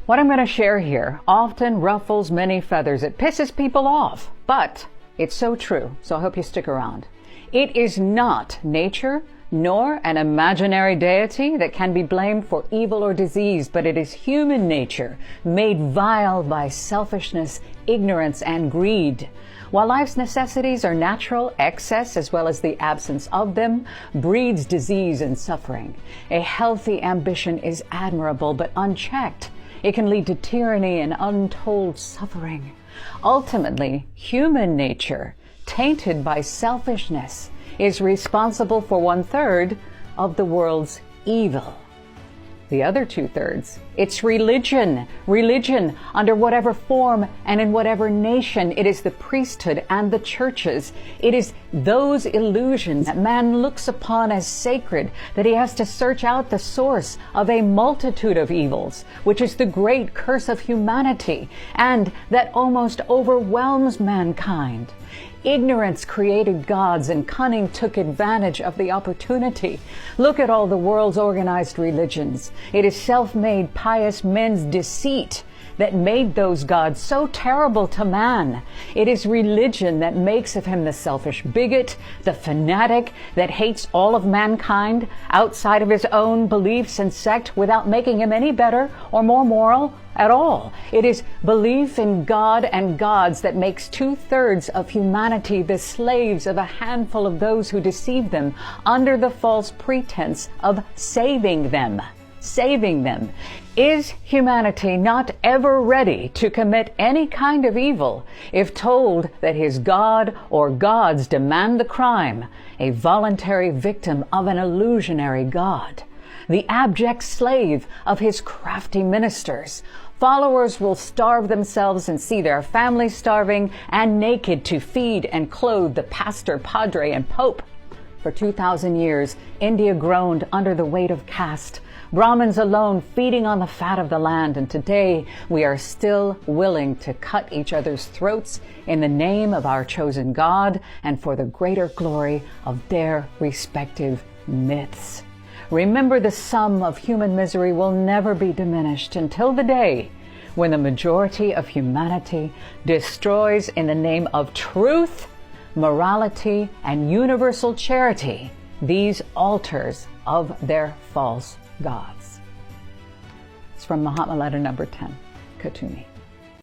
What I'm going to share here often ruffles many feathers. It pisses people off, but it's so true, so I hope you stick around. It is not nature, nor an imaginary deity that can be blamed for evil or disease, but it is human nature, made vile by selfishness, ignorance, and greed. While life's necessities are natural, excess, as well as the absence of them, breeds disease and suffering. A healthy ambition is admirable, but unchecked, it can lead to tyranny and untold suffering. Ultimately, human nature, tainted by selfishness, is responsible for 1/3 of the world's evil. The other 2/3, it's religion. Religion, under whatever form and in whatever nation. It is the priesthood and the churches. It is those illusions that man looks upon as sacred, that he has to search out the source of a multitude of evils, which is the great curse of humanity, and that almost overwhelms mankind. Ignorance created gods, and cunning took advantage of the opportunity. Look at all the world's organized religions. It is self-made pious men's deceit that made those gods so terrible to man. It is religion that makes of him the selfish bigot, the fanatic that hates all of mankind outside of his own beliefs and sect without making him any better or more moral at all. It is belief in God and gods that makes 2/3 of humanity the slaves of a handful of those who deceive them under the false pretense of saving them. Saving them. Is humanity not ever ready to commit any kind of evil if told that his God or gods demand the crime, a voluntary victim of an illusionary God, the abject slave of his crafty ministers? Followers will starve themselves and see their families starving and naked to feed and clothe the pastor, padre, and pope. For 2,000 years, India groaned under the weight of caste, Brahmins alone feeding on the fat of the land, and today we are still willing to cut each other's throats in the name of our chosen God and for the greater glory of their respective myths. Remember, the sum of human misery will never be diminished until the day when the majority of humanity destroys in the name of truth, morality, and universal charity these altars of their false gods. It's from Mahatma letter number 10, Kuthumi.